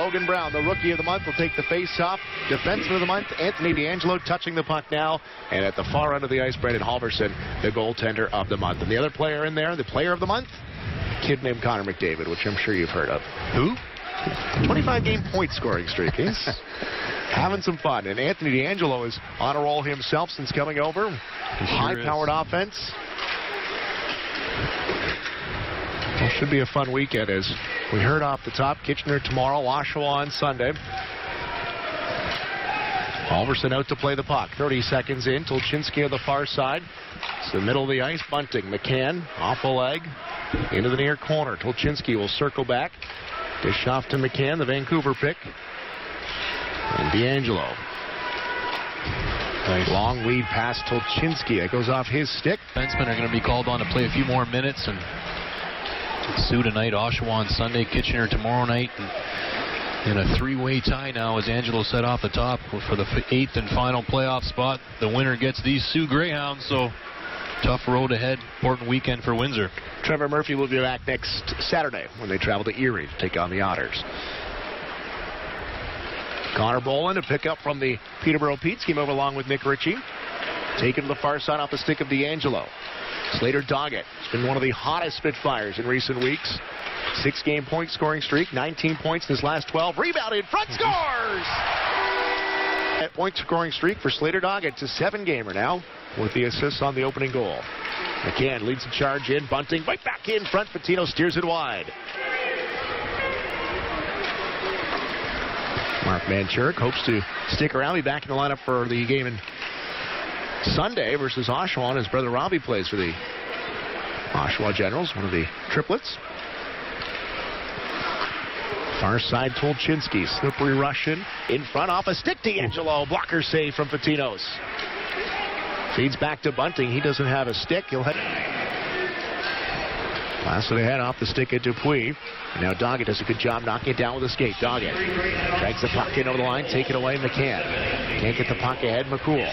Logan Brown, the Rookie of the Month, will take the face-off. Defenseman of the Month, Anthony D'Angelo, touching the puck now. And at the far end of the ice, Brendan Halverson, the goaltender of the month. And the other player in there, the Player of the Month, a kid named Connor McDavid, which I'm sure you've heard of. Who? 25-game point scoring streak. He's having some fun. And Anthony D'Angelo is on a roll himself since coming over. High-powered offense. Well, should be a fun weekend, as we heard off the top. Kitchener tomorrow, Oshawa on Sunday. Halverson out to play the puck. 30 seconds in. Tolchinski on the far side. It's the middle of the ice. Bunting. McCann off the leg. Into the near corner. Tolchinski will circle back. Dish off to McCann, the Vancouver pick. And D'Angelo. Nice. Long lead pass Tolchinski. That goes off his stick. Defensemen are going to be called on to play a few more minutes. And Sioux tonight, Oshawa on Sunday, Kitchener tomorrow night. And in a three-way tie now as Angelo set off the top for the 8th and final playoff spot. The winner gets these Sioux Greyhounds, so tough road ahead. Important weekend for Windsor. Trevor Murphy will be back next Saturday when they travel to Erie to take on the Otters. Connor Boland, a pickup from the Peterborough Petes, came over along with Nick Ritchie. Taken to the far side off the stick of D'Angelo. Slater Doggett has been one of the hottest Spitfires in recent weeks. 6-game point scoring streak, 19 points in his last 12. Rebound in front, scores! That point scoring streak for Slater Doggett. It's a 7-gamer now with the assists on the opening goal. McCann leads the charge in. Bunting right back in front. Patino steers it wide. Mark Manchurik hopes to stick around. Be back in the lineup for the game in Sunday versus Oshawa. His brother Robbie plays for the Oshawa Generals, one of the triplets. Far side, Tolchinski. Slippery Russian in front off a stick. D'Angelo. Blocker save from Patinos. Feeds back to Bunting. He doesn't have a stick. He'll head. Blasted ahead off the stick at Dupuis. And now Doggett does a good job knocking it down with a skate. Doggett drags the puck in over the line. Take it away, McCann. Can't get the puck ahead. McCool.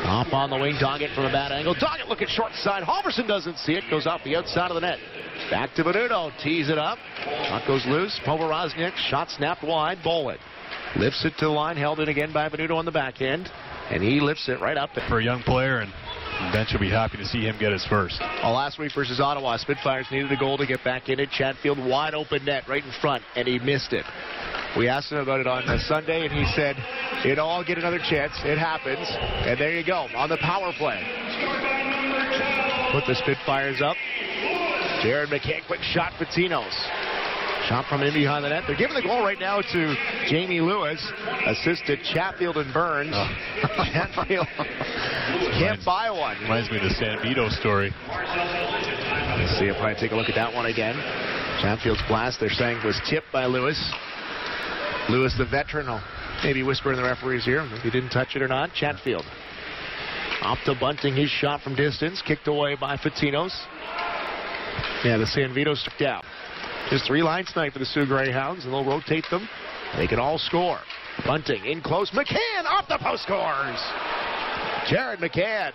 Off on the wing. Doggett from a bad angle. Doggett looking short side. Halverson doesn't see it. Goes off the outside of the net. Back to Benuto. Tees it up. Puck goes loose. Povoroznik. Shot snapped wide. Boland lifts it to the line. Held in again by Benuto on the backhand. And he lifts it right up. For a young player, and bench will be happy to see him get his first. Last week versus Ottawa, Spitfires needed a goal to get back in it. Chatfield wide open net right in front, and he missed it. We asked him about it on Sunday, and he said, I'll get another chance. It happens. And there you go, on the power play. Put the Spitfires up. Jared McCann, quick shot, Patinos. Shot from in behind the net. They're giving the goal right now to Jamie Lewis. Assist to Chatfield and Burns. Chatfield can't buy one. Reminds me of the San Vito story. Let's see if I take a look at that one again. Chatfield's blast, they're saying, was tipped by Lewis. Lewis, the veteran, will maybe whisper in the referee's ear if he didn't touch it or not. Chatfield. Off to Bunting, his shot from distance. Kicked away by Patinos. Yeah, the San Vito stuck out. Just 3 lines tonight for the Sioux Greyhounds, and they'll rotate them. They can all score. Bunting in close. McCann off the post scores. Jared McCann.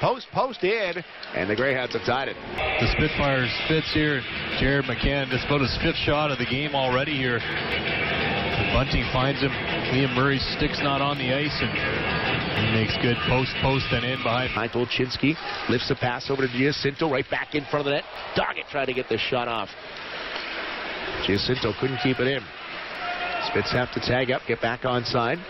Post in, and the Greyhounds have tied it. The Spitfires Spits here. Jared McCann, just about his 5th shot of the game already here. Bunting finds him. Liam Murray's stick's not on the ice, and he makes good post and in behind. Tolchinski lifts the pass over to Giacinto, right back in front of the net. Doggett tried to get this shot off. Giacinto couldn't keep it in. Spits have to tag up, get back onside.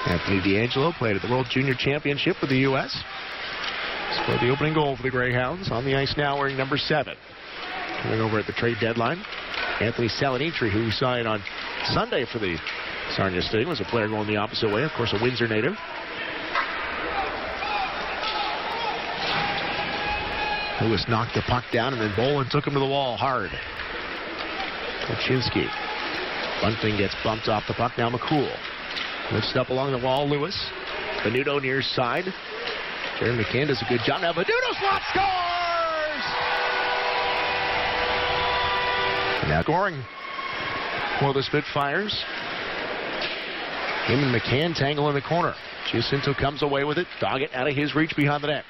Anthony D'Angelo played at the World Junior Championship with the U.S. Scored the opening goal for the Greyhounds. On the ice now wearing number 7. Coming over at the trade deadline. Anthony Salinitri, who we saw it on Sunday for the Sarnia Stadium, was a player going the opposite way. Of course, a Windsor native. Lewis knocked the puck down, and then Boland took him to the wall hard. Tolchinski. Bunting gets bumped off the puck. Now McCool. Lifts up along the wall. Lewis. Benuto near side. Jared McCann does a good job. Now Benuto slot scores! And now scoring for the Spitfires. Him and McCann tangle in the corner. Giacinto comes away with it. Doggett out of his reach behind the net.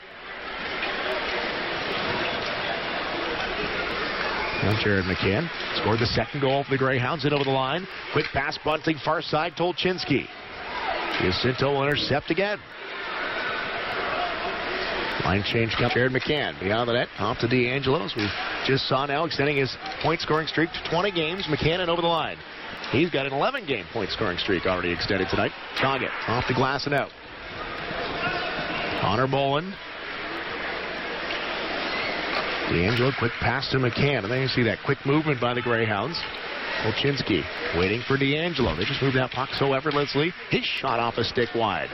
Now Jared McCann scored the second goal for the Greyhounds. In over the line. Quick pass, bunting, far side, Tolchinsky. Jacinto will intercept again. Line change comes. Jared McCann beyond the net. Off to D'Angelo, as we just saw now, extending his point-scoring streak to 20 games. McCann over the line. He's got an 11-game point-scoring streak already extended tonight. Doggett off the glass and out. Connor Bowen. D'Angelo, quick pass to McCann. And then you see that quick movement by the Greyhounds. Tolchinsky waiting for D'Angelo. They just moved that puck so effortlessly. His shot off a stick wide.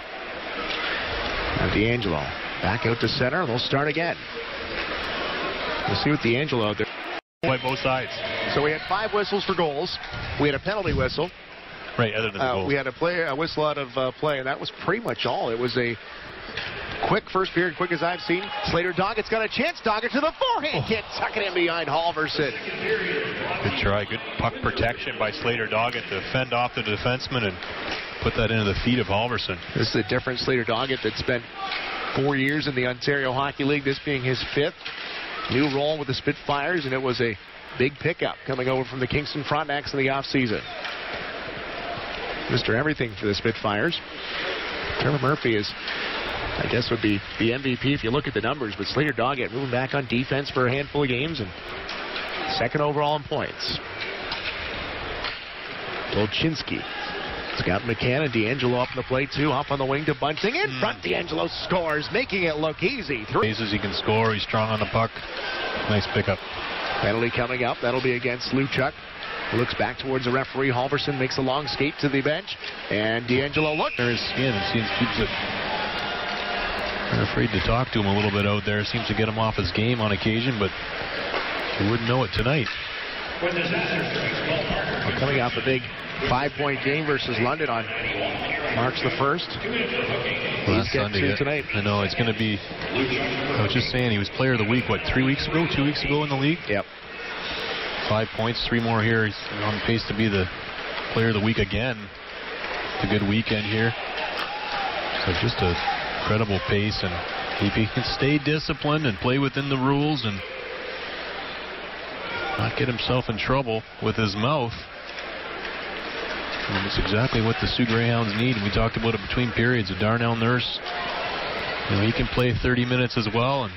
Now D'Angelo back out to center. They'll start again. We'll see what D'Angelo out there. Play both sides. So we had 5 whistles for goals. We had a penalty whistle. Right, other than the goals. We had a whistle out of play, and that was pretty much all. It was a quick first period, quick as I've seen. Slater Doggett's got a chance. Doggett to the forehand. Can't tuck it in behind Halverson. Good try. Good puck protection by Slater Doggett to fend off the defenseman and put that into the feet of Halverson. This is a different Slater Doggett that spent 4 years in the Ontario Hockey League, this being his 5th. New role with the Spitfires, and it was a big pickup coming over from the Kingston Frontenacs in the offseason. Mr. Everything for the Spitfires. Trevor Murphy is, I guess, would be the MVP if you look at the numbers, but Slater Doggett moving back on defense for a handful of games and second overall in points. Tolchinsky. It's got McCann and D'Angelo up in the play, too. Off on the wing to Bunting. In front, D'Angelo scores, making it look easy. He can score. He's strong on the puck. Nice pickup. Penalty coming up. That'll be against Luchuk. Looks back towards the referee. Halverson makes a long skate to the bench. And D'Angelo look. There his skin and keeps it. They're afraid to talk to him a little bit out there. Seems to get him off his game on occasion, but you wouldn't know it tonight. Well, coming off a big 5-point game versus London on March the 1st. Last Sunday tonight. I know it's going to be. I was just saying he was player of the week. What, 2 weeks ago in the league? Yep. 5 points, 3 more here. He's on pace to be the player of the week again. It's a good weekend here. So just a incredible pace, and if he can stay disciplined and play within the rules and not get himself in trouble with his mouth. And that's exactly what the Sioux Greyhounds need. And we talked about it between periods with Darnell Nurse. He can play 30 minutes as well, and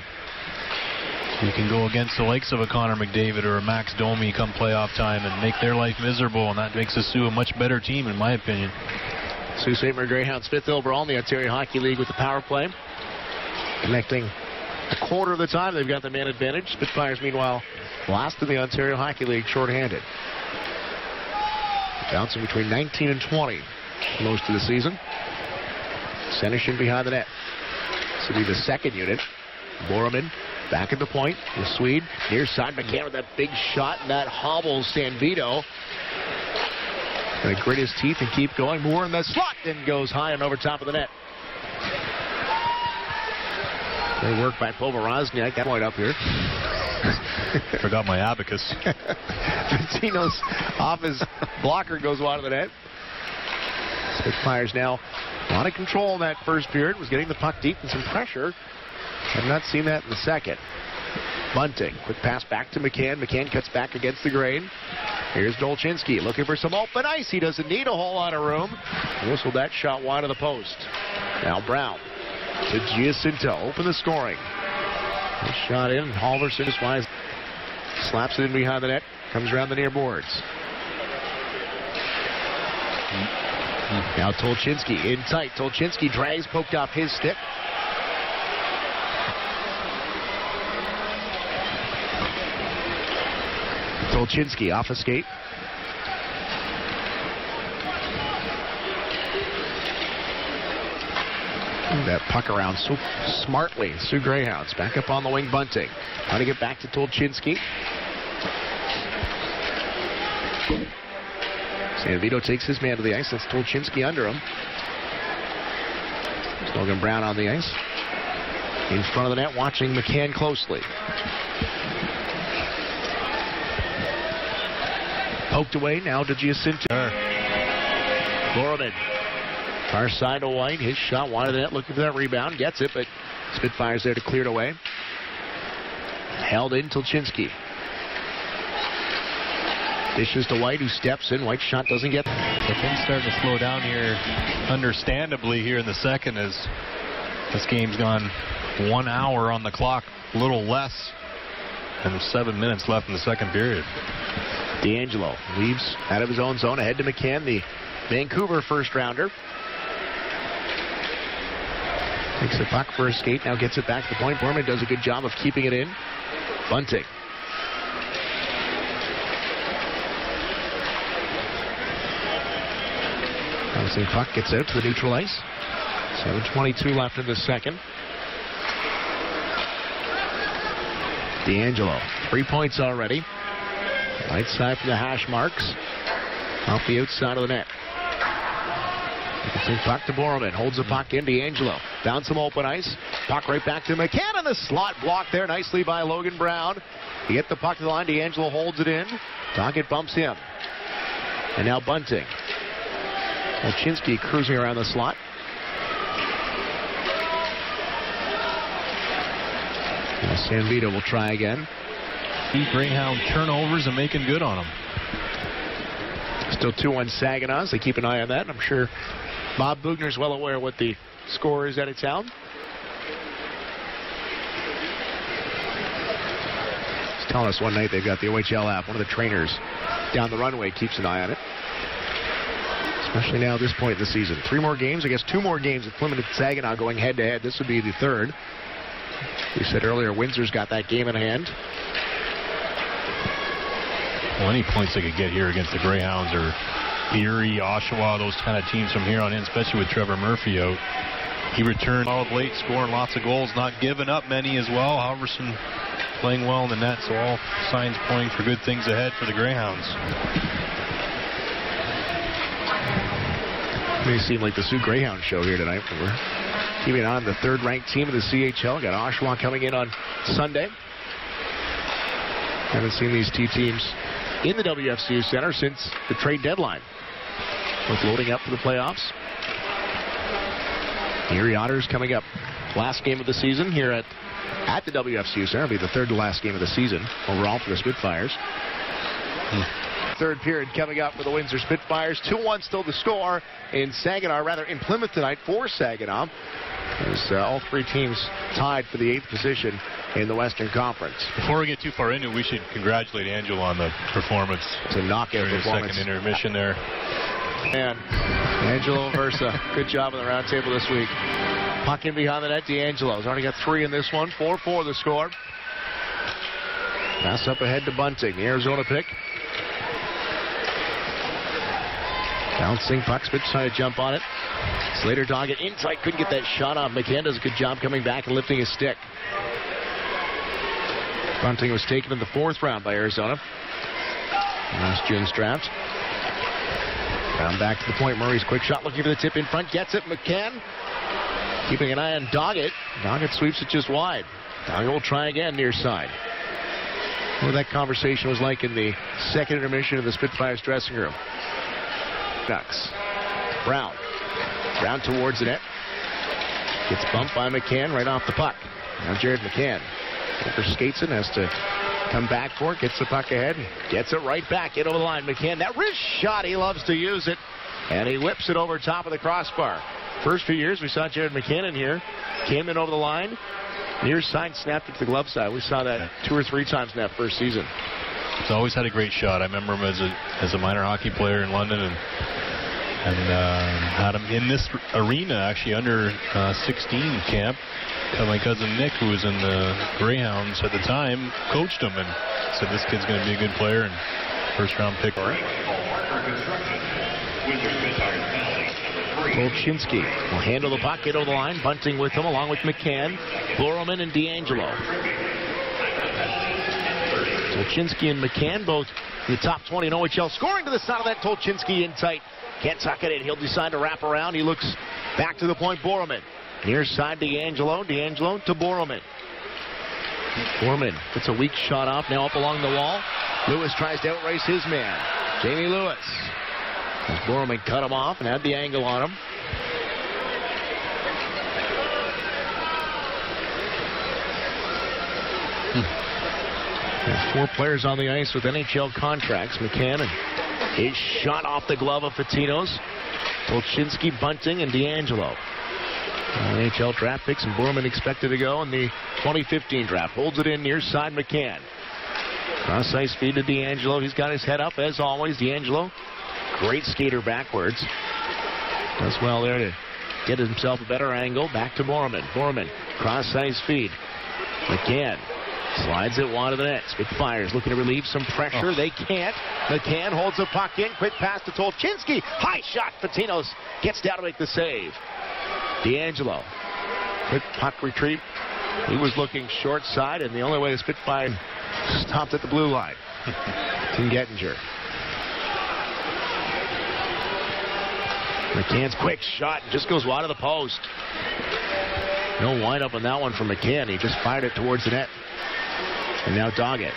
he can go against the likes of a Connor McDavid or a Max Domi come playoff time and make their life miserable, and that makes the Sioux a much better team, in my opinion. Sault Ste. Marie Greyhounds 5th overall in the Ontario Hockey League with the power play. Connecting a quarter of the time, they've got the man advantage. Spitfires, meanwhile, last in the Ontario Hockey League, shorthanded. Bouncing between 19 and 20 most of the season. Senishin behind the net. This will be the second unit. Borman back at the point. The Swede near side. McCann with that big shot, and that hobbles Sanvito. Going to grit his teeth and keep going. Moore in the slot and goes high and over top of the net. They work by Povorozniak. That point up here. Forgot my abacus. Ventino's off his blocker, goes wide of the net. Spitfires now a lot of control in that first period. Was getting the puck deep and some pressure. Have not seen that in the second. Bunting, quick pass back to McCann. McCann cuts back against the grain. Here's Dolchinsky looking for some open ice. He doesn't need a whole lot of room. Whistled that shot wide of the post. Now Brown to Giacinto. Open the scoring. This shot in. Halverson is wise. Slaps it in behind the net. Comes around the near boards. Now Tolchinsky in tight. Tolchinsky drags, poked off his stick. Tolchinsky off a skate. That puck around so smartly. Sioux Greyhounds back up on the wing. Bunting trying to get back to Tolchinsky. Sanvito takes his man to the ice. That's Tolchinsky under him. Logan Brown on the ice. In front of the net, watching McCann closely. Poked away now to Giacinto. Gorman. Far side to White. His shot wide of the net, looking for that rebound. Gets it, but Spitfires there to clear it away. Held in Tolchinsky. Dishes to White, who steps in. White's shot doesn't get. The things starting to slow down here, understandably, here in the second, as this game's gone 1 hour on the clock, a little less than 7 minutes left in the second period. D'Angelo leaves out of his own zone, ahead to McCann, the Vancouver first-rounder. Takes the puck for a skate, now gets it back to the point. Borman does a good job of keeping it in. Bunting. Bouncing puck gets out to the neutral ice. 7:22 left in the second. D'Angelo, 3 points already. Right side from the hash marks. Off the outside of the net. Puck to Borman. Holds the puck in. D'Angelo. Down some open ice. Puck right back to McCann. And the slot blocked there nicely by Logan Brown. He get the puck to the line. D'Angelo holds it in. Doggett bumps him. And now Bunting. Olchinski cruising around the slot. And San Vito will try again. Greyhound turnovers and making good on them. Still 2-1 Saginaw. They keep an eye on that. I'm sure Bob Bugner's well aware what the score is out of town. He's telling us one night they've got the OHL app. One of the trainers down the runway keeps an eye on it. Especially now at this point in the season. 3 more games. I guess 2 more games with Plymouth and Saginaw going head-to-head. This would be the third. We said earlier Windsor's got that game in hand. Well, any points they could get here against the Greyhounds or Erie, Oshawa, those kind of teams from here on in, especially with Trevor Murphy out. He returned all of late, scoring lots of goals, not giving up many as well. Halverson playing well in the net, so all signs pointing for good things ahead for the Greyhounds. It may seem like the Sioux Greyhound show here tonight. We're keeping on the third-ranked team of the CHL. Got Oshawa coming in on Sunday. Haven't seen these two teams in the WFCU Center since the trade deadline. Both loading up for the playoffs. Erie Otters coming up. Last game of the season here at the WFCU Center. It'll be the third to last game of the season overall for the Spitfires. Third period coming up for the Windsor Spitfires. 2-1 still the score in Saginaw, rather in Plymouth tonight for Saginaw. As all 3 teams tied for the 8th position in the Western Conference. Before we get too far into it, we should congratulate Angelo on the performance. It's a knockout performance. Second intermission there. And Angelo Versa, good job on the round table this week. Puck in behind the net. D'Angelo's already got 3 in this one. 4-4 the score. Pass up ahead to Bunting. The Arizona pick. Bouncing puck. Spitz trying to jump on it. Slater Doggett inside. Couldn't get that shot off. McCann does a good job coming back and lifting his stick. Bunting was taken in the 4th round by Arizona last June's draft. Round back to the point. Murray's quick shot looking for the tip in front. Gets it. McCann keeping an eye on Doggett. Doggett sweeps it just wide. Doggett will try again near side. What that conversation was like in the second intermission of the Spitfires dressing room. Ducks. Brown towards the net. Gets bumped by McCann right off the puck. Now Jared McCann. Over skates it, has to come back for it. Gets the puck ahead. Gets it right back in over the line. McCann, that wrist shot, he loves to use it. And he whips it over top of the crossbar. First few years we saw Jared McCann in here. Came in over the line. Near side, snapped it to the glove side. We saw that 2 or 3 times in that first season. He's always had a great shot. I remember him as a minor hockey player in London and had him in this arena, actually, under 16 camp. My cousin Nick, who was in the Greyhounds at the time, coached him and said this kid's going to be a good player and first-round pick. Olchinski will handle the puck, get over the line. Bunting with him, along with McCann, Borelman, and D'Angelo. Olchinski and McCann both in the top 20 in OHL. Scoring to the side of that. Tolchinski in tight. Can't tuck it in. He'll decide to wrap around. He looks back to the point. Borelman. Near side, D'Angelo. D'Angelo to Borelman. Borelman gets a weak shot off. Now up along the wall. Lewis tries to outrace his man. Jamie Lewis. As Borelman cut him off and had the angle on him. There's 4 players on the ice with NHL contracts. McCann, and his shot off the glove of Fatinos. Tolchinsky, Bunting, and D'Angelo. NHL draft picks and Borman expected to go in the 2015 draft. Holds it in near side McCann. Cross ice feed to D'Angelo. He's got his head up as always. D'Angelo, great skater backwards. Does well there to get himself a better angle. Back to Borman. Borman, cross ice feed. McCann slides it wide of the net. Spitfires looking to relieve some pressure. They can't. McCann holds the puck in. Quick pass to Tolchinsky. High shot. Fatinos gets down to make the save. D'Angelo. Quick puck retrieve. He was looking short side, and the only way the Spitfire stopped at the blue line. Tim Gettinger. McCann's quick shot just goes wide of the post. No wind-up on that one from McCann. He just fired it towards the net. And now Doggett.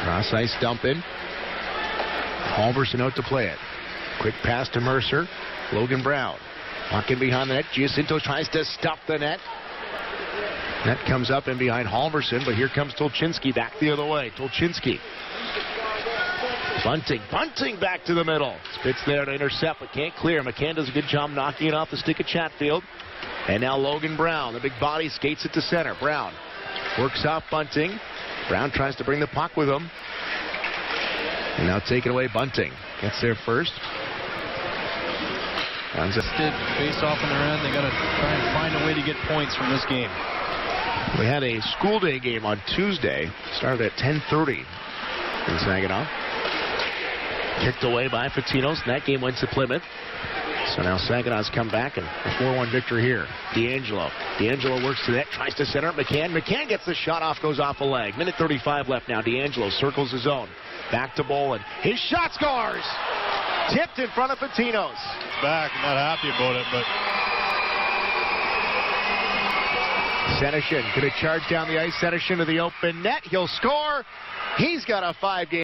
Cross ice dump in. Halverson out to play it. Quick pass to Mercer. Logan Brown. Puck in behind the net. Giacinto tries to stuff the net. Net comes up in behind Halverson, but here comes Tolchinsky back the other way. Tolchinsky. Bunting back to the middle. Spitz there to intercept, but can't clear. McCann does a good job knocking it off the stick of Chatfield. And now Logan Brown, the big body, skates it to center. Brown works off Bunting. Brown tries to bring the puck with him. And now taken away Bunting. Gets there first. Face off in their end. They got to try and find a way to get points from this game. We had a school day game on Tuesday. Started at 10:30 in Saginaw. Kicked away by Fatinos. That game went to Plymouth. So now Saginaw's come back and a 4-1 victory here. D'Angelo works to that, tries to center it. McCann gets the shot off, goes off a leg. Minute 35 left now. D'Angelo circles his own. Back to Bolin. His shot scores! Tipped in front of Fatinos. Back, not happy about it, but Senishin going to charge down the ice. Senishin to the open net. He'll score. He's got a 5-game